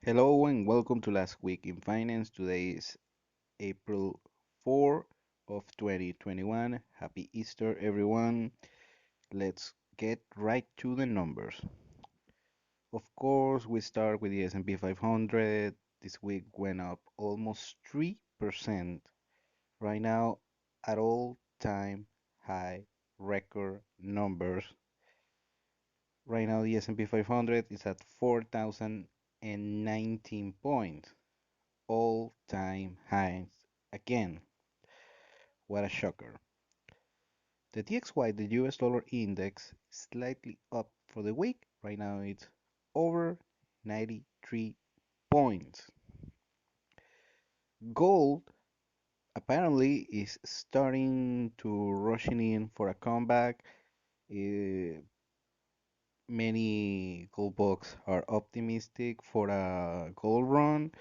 Hello and welcome to Last Week in Finance. Today is April 4 of 2021. Happy Easter, everyone. Let's get right to the numbers. Of course, we start with the S&P 500. This week went up almost 3% right now at all-time high record numbers. Right now, the S&P 500 is at 4,019 points. All-time highs again. What a shocker. The DXY, the US dollar index, is slightly up for the week. Right now it's over 93 points. Gold apparently is starting to rushing in for a comeback. Uh, Many gold bugs are optimistic for a gold run.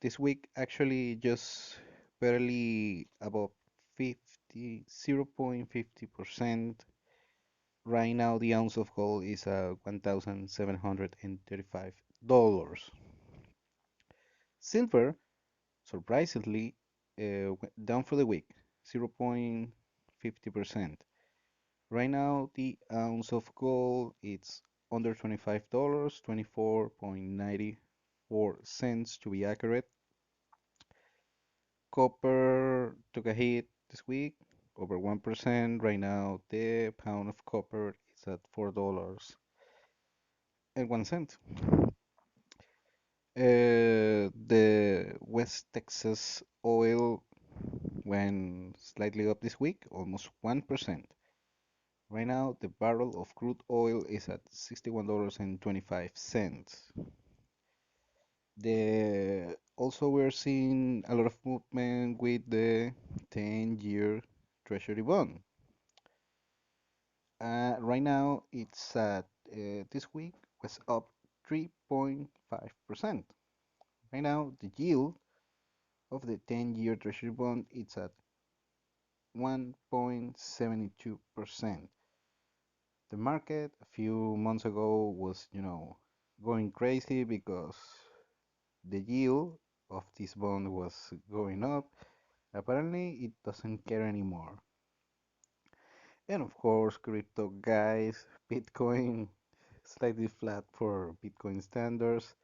This week actually just barely above 0.50%. Right now the ounce of gold is $1,735. Silver, surprisingly, went down for the week, 0.50%. Right now the ounce of gold it's under $25, 24.94 cents to be accurate. Copper took a hit this week, over 1%. Right now, the pound of copper is at $4.01. The West Texas oil went slightly up this week, almost 1%. Right now, the barrel of crude oil is at $61.25. Also we're seeing a lot of movement with the 10-year Treasury bond. Right now, it's at this week was up 3.5%. Right now, the yield of the 10-year Treasury bond it's at 1.72%. The market a few months ago was, going crazy because the yield of this bond was going up. Apparently, it doesn't care anymore. And of course, crypto guys, Bitcoin slightly flat for Bitcoin standards,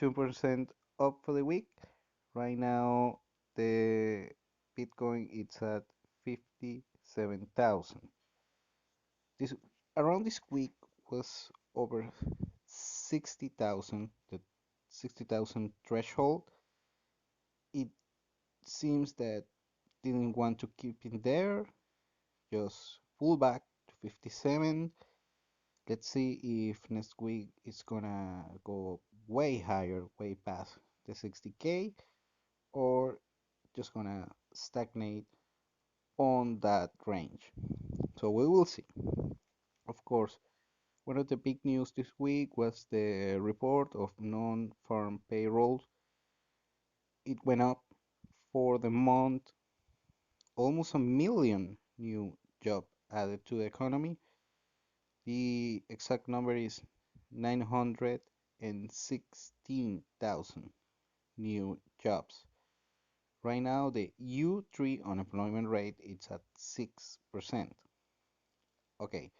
2% up for the week. Right now, the Bitcoin it's at 57,000. This around this week was over 60,000, the 60,000 threshold. It seems that didn't want to keep it there, just pull back to 57. Let's see if next week it's gonna go way higher, way past the 60K, or just gonna stagnate on that range. So we will see. Of course, one of the big news this week was the report of non-farm payrolls. It went up for the month, almost a million new jobs added to the economy. The exact number is 916,000 new jobs. Right now, the U3 unemployment rate is at 6%. Okay,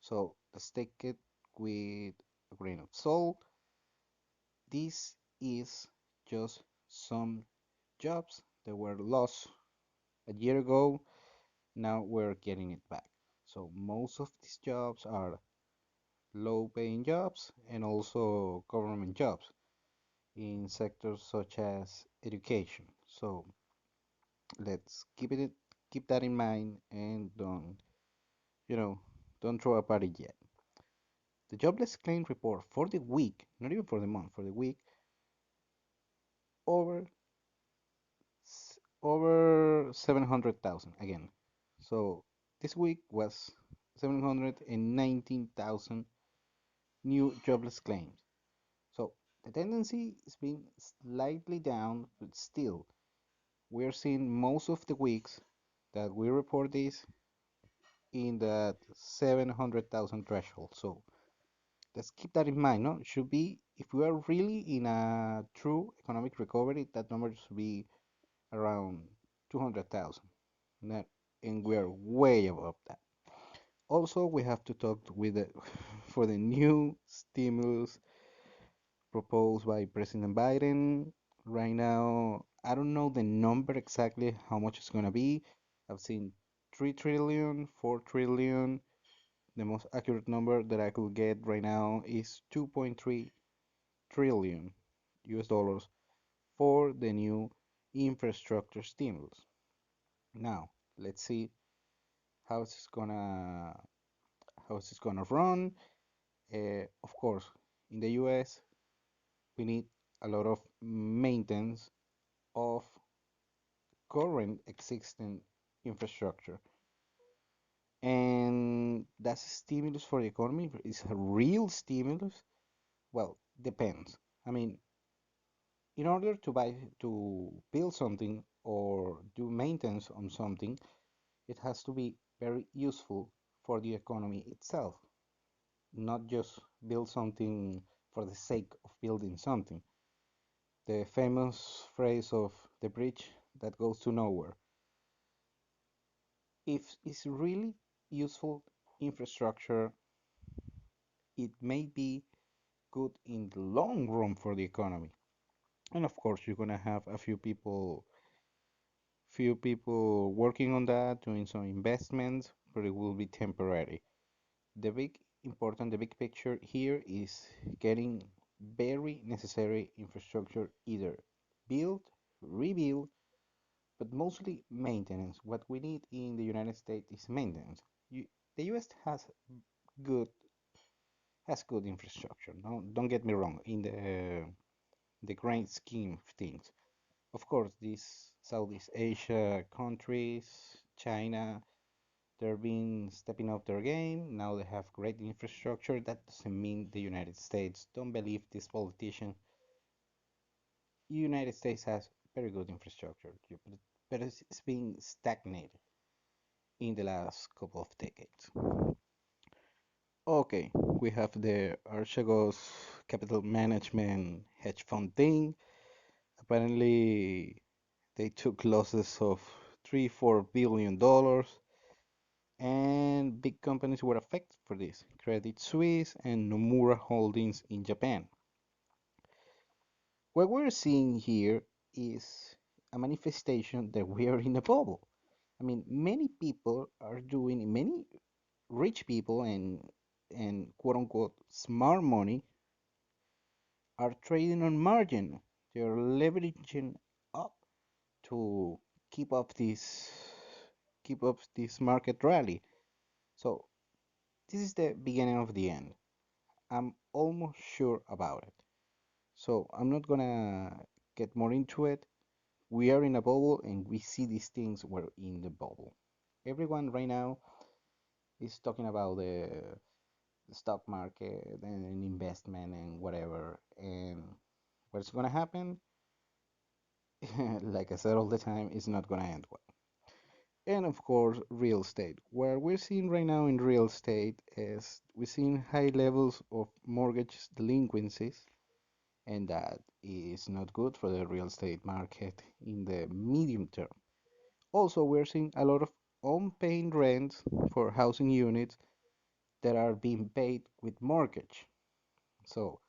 so let's take it with a grain of salt. This is just some jobs that were lost a year ago. Now we're getting it back. So most of these jobs are low paying jobs and also government jobs in sectors such as education. So let's keep that in mind and you know, don't throw a party yet. The jobless claim report for the week, not even for the month, for the week, over over 700,000 again. So this week was 719,000 new jobless claims. So the tendency has been slightly down, but still we're seeing most of the weeks that we report this in that 700,000 threshold. So let's keep that in mind. No, should be if we are really in a true economic recovery, that number should be around 200,000. That, and we are way above that. Also, we have to talk with the for the new stimulus proposed by President Biden. Right now, I don't know the number exactly how much it's gonna be. I've seen 3 trillion, 4 trillion. The most accurate number that I could get right now is 2.3 trillion US dollars for the new infrastructure stimulus. Now, let's see how it's gonna run. Of course, in the US, we need a lot of maintenance of current existing infrastructure. And that's a stimulus for the economy. Is a real stimulus? Well, depends. I mean, in order to build something or do maintenance on something, it has to be very useful for the economy itself, not just build something for the sake of building something. The famous phrase of the bridge that goes to nowhere. If it's really useful infrastructure, it may be good in the long run for the economy. And of course, you're gonna have a few people working on that, doing some investments, but it will be temporary. The big picture here is getting very necessary infrastructure either built, rebuilt, but mostly maintenance. What we need in the United States is maintenance. The US good has good infrastructure. No, don't get me wrong. In the grand scheme of things, of course, these Southeast Asia countries, China, they're been stepping up their game. Now they have great infrastructure. That doesn't mean the United States. Don't believe this politician. United States has very good infrastructure, but it's been stagnated in the last couple of decades. Okay, we have the Archegos Capital Management hedge fund thing. Apparently, they took losses of $3-4 billion, and big companies were affected for this. Credit Suisse and Nomura Holdings in Japan. What we're seeing here is a manifestation that we are in a bubble. I mean, many rich people and quote unquote smart money are trading on margin. They're leveraging up to keep up this market rally. So this is the beginning of the end. I'm almost sure about it. So I'm not gonna get more into it. We are in a bubble and we see these things were in the bubble. Everyone right now is talking about the stock market and investment and whatever. And what's gonna happen? Like I said all the time, it's not gonna end well. And of course, real estate. What we're seeing right now in real estate is we're seeing high levels of mortgage delinquencies, and that is not good for the real estate market in the medium term. Also, we're seeing a lot of unpaid rents for housing units that are being paid with mortgage. So,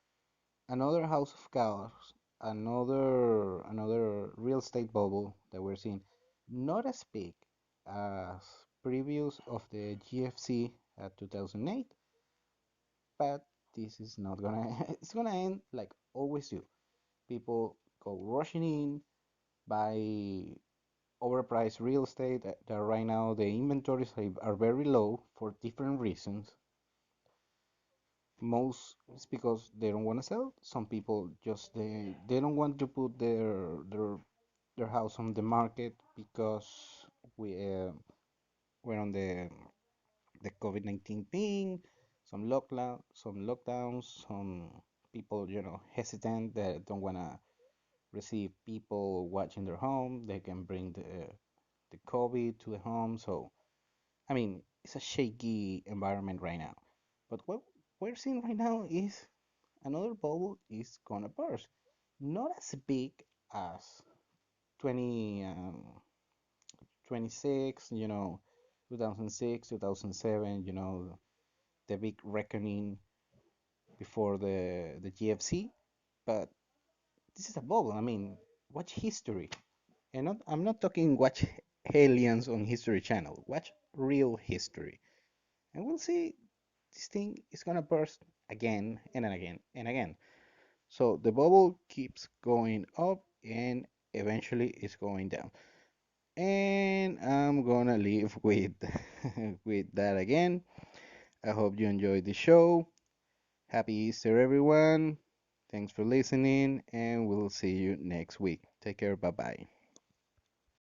another house of chaos, another real estate bubble that we're seeing, not as big as previous of the GFC at 2008, but this is not gonna it's gonna end like always do. People go rushing in, buy overpriced real estate that right now the inventories are very low for different reasons. Most it's because they don't want to sell. Some people just they don't want to put their house on the market because we're on the COVID-19 thing, some lockdowns, some people hesitant that don't want to receive people watching their home. They can bring the COVID to the home. So I mean, it's a shaky environment right now. But we're seeing right now is another bubble is gonna burst. Not as big as 20, 26, 2006, 2007, the big reckoning before the GFC. But this is a bubble. I mean, watch history. And I'm not talking watch aliens on History Channel. Watch real history. And we'll see this thing is gonna burst again and again and again. So the bubble keeps going up and eventually it's going down. And I'm gonna leave with with that again. I hope you enjoyed the show. Happy Easter, everyone. Thanks for listening, and we'll see you next week. Take care. Bye bye.